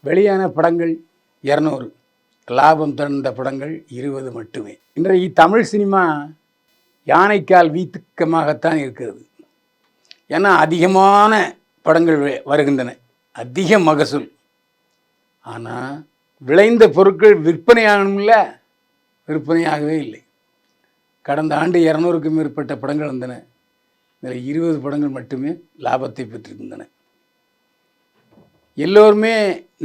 வெளியான படங்கள் 200, லாபம் தந்த படங்கள் 20 மட்டுமே. இன்றைக்கு தமிழ் சினிமா யானைக்கால் வீக்கமாகத்தான் இருக்கிறது. ஏன்னா அதிகமான படங்கள் வருகின்றன, அதிக மகசூல். ஆனால் விளைந்த பொருட்கள் விற்பனையாகணும்ல, விற்பனையாகவே இல்லை. கடந்த ஆண்டு 200க்கும் மேற்பட்ட படங்கள் வந்தன. இதில் 20 படங்கள் மட்டுமே லாபத்தை பெற்றிருக்கின்றன. எல்லோருமே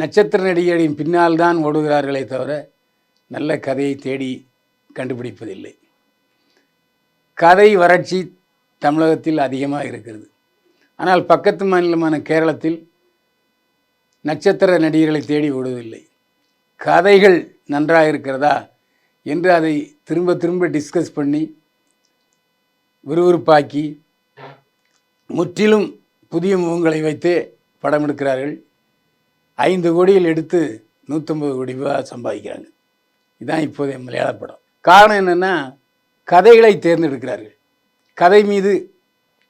நட்சத்திர நடிகரின் பின்னால் தான் ஓடுகிறார்களே தவிர நல்ல கதையை தேடி கண்டுபிடிப்பதில்லை. கதை வறட்சி தமிழகத்தில் அதிகமாக இருக்கிறது. ஆனால் பக்கத்து மாநிலமான கேரளத்தில் நட்சத்திர நடிகர்களை தேடி ஓடுவதில்லை. கதைகள் நன்றாக இருக்கிறதா என்று அதை திரும்ப திரும்ப டிஸ்கஸ் பண்ணி விறுவிறுப்பாக்கி முற்றிலும் புதிய முகங்களை வைத்தே படம் எடுக்கிறார்கள். 5 கோடியில் எடுத்து 150 கோடி ரூபாய் சம்பாதிக்கிறாங்க. இதுதான் இப்போதைய மலையாள படம். காரணம் என்னென்னா, கதைகளை தேர்ந்தெடுக்கிறார்கள், கதை மீது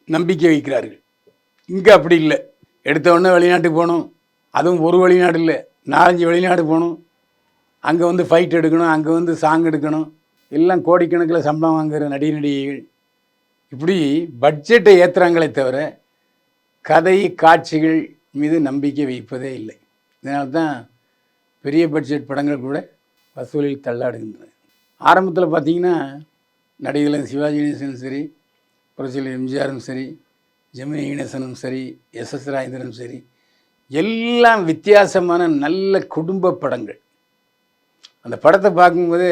நம்பிக்கை வைக்கிறார்கள். இங்கே அப்படி இல்லை. எடுத்த உடனே வெளிநாட்டுக்கு போகணும், அதுவும் ஒரு வெளிநாடு இல்லை, 4-5 வெளிநாடு போகணும், அங்கே வந்து ஃபைட் எடுக்கணும், அங்கே வந்து சாங் எடுக்கணும், எல்லாம் கோடிக்கணக்கில் சம்பளம் வாங்குகிற நடிகைகள். இப்படி பட்ஜெட்டை ஏற்றுறாங்களே தவிர கதை காட்சிகள் மீது நம்பிக்கை வைப்பதே இல்லை. இதனால தான் பெரிய பட்ஜெட் படங்கள் கூட வசூலில் தள்ளாடுகின்றன. ஆரம்பத்தில் பார்த்திங்கன்னா நடிகர்கள் சிவாஜி கணேசனும் சரி, புரட்சியில் எம்ஜிஆரும் சரி, ஜெமினி கணேசனும் சரி, எஸ்.எஸ். ராஜேந்திரனும் சரி, எல்லாம் வித்தியாசமான நல்ல குடும்ப படங்கள். அந்த படத்தை பார்க்கும்போது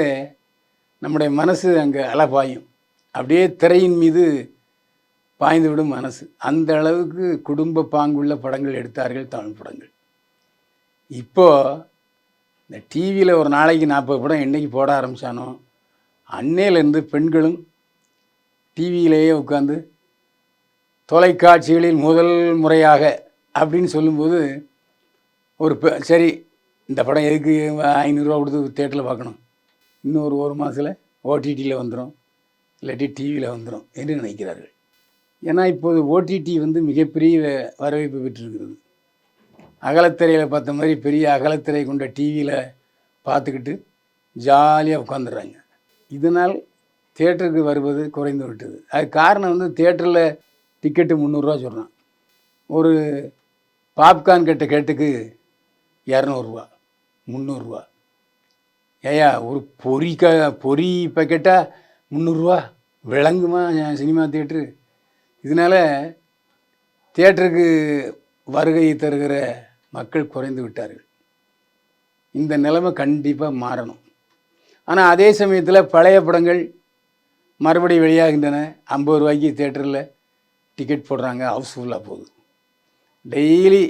நம்முடைய மனசு அங்கே அலபாயும், அப்படியே திரையின் மீது பாய்ந்து விடும் மனசு. அந்த அளவுக்கு குடும்ப பாங்குள்ள படங்கள் எடுத்தார்கள் தமிழ் படங்கள். இப்போது இந்த டிவியில் ஒரு நாளைக்கு 40 படம் என்றைக்கு போட ஆரம்பித்தானோ அன்னையிலேருந்து பெண்களும் டிவியிலேயே உட்காந்து தொலைக்காட்சிகளில் முதல் முறையாக அப்படின்னு சொல்லும்போது ஒரு சரி இந்த படம் எதுக்கு 500 ரூபா கொடுத்து தேட்டரில் பார்க்கணும், இன்னொரு 1 மாதத்தில் ஓடிடியில் வந்துடும், இல்லாட்டி டிவியில் வந்துடும் என்று நினைக்கிறார்கள். ஏன்னா இப்போது ஓடிடி வந்து மிகப்பெரிய வரவேற்பு பெற்றிருக்கிறது. அகலத்திரையில் பார்த்த மாதிரி பெரிய அகலத்திரை கொண்ட டிவியில் பார்த்துக்கிட்டு ஜாலியாக உட்காந்துடுறாங்க. இதனால் தேட்டருக்கு வருவது குறைந்து விட்டது. அது காரணம் வந்து தேட்டரில் டிக்கெட்டு 300 ரூபா சொல்கிறான், ஒரு பாப்கார்ன் கேட்டுக்கு 200 ரூபா, 300 ரூபா. ஏயா ஒரு பொரி பேக்கெட்டாக 300 ரூபா விளங்குமா சினிமா தேட்ரு? இதனால் தேட்டருக்கு வருகை தருகிற மக்கள் குறைந்து விட்டார்கள். இந்த நிலைமை கண்டிப்பாக மாறணும். ஆனால் அதே சமயத்தில் பழைய படங்கள் மறுபடியும் வெளியாகின்றன. 50 ரூபாய்க்கு தேட்டரில் டிக்கெட் போடுறாங்க, ஹவுஸ்ஃபுல்லாக போகுது. டெய்லி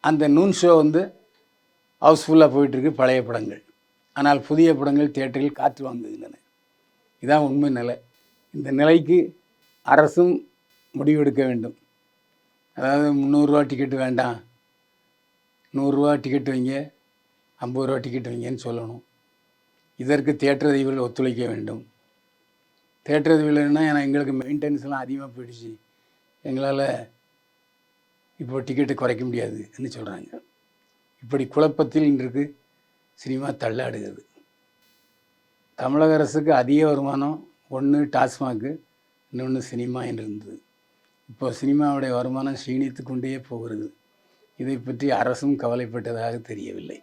அந்த நூன் ஷோ வந்து ஹவுஸ்ஃபுல்லாக போயிட்டுருக்கு பழைய படங்கள். ஆனால் புதிய படங்கள் தேட்டரில் காற்று வாங்குகின்றன. இதுதான் உண்மை நிலை. இந்த நிலைக்கு அரசும் முடிவெடுக்க வேண்டும். அதாவது 300 ரூபா டிக்கெட்டு வேண்டாம், 100 ரூபா டிக்கெட் வைங்க, 50 ரூபா டிக்கெட் வைங்கன்னு சொல்லணும். இதற்கு தியேட்டர் அதிபர்கள் ஒத்துழைக்க வேண்டும். தியேட்டர் அதிபர்கள்னா ஏன்னா எங்களுக்கு மெயின்டெனன்ஸ்லாம் அதிகமாக போயிடுச்சு, எங்களால் இப்போ டிக்கெட்டு குறைக்க முடியாதுன்னு சொல்கிறாங்க. இப்படி குழப்பத்தில் இன்றைக்கு சினிமா தள்ளாடுகிறது. தமிழக அரசுக்கு அதிக வருமானம் ஒன்று டாஸ்மாக்கு, இன்னொன்று சினிமா என்று இருந்தது. இப்போ சினிமாவுடைய வருமானம் க்ஷீணித்து கொண்டே போகிறது. இதை பற்றி அரசும் கவலைப்பட்டதாக தெரியவில்லை.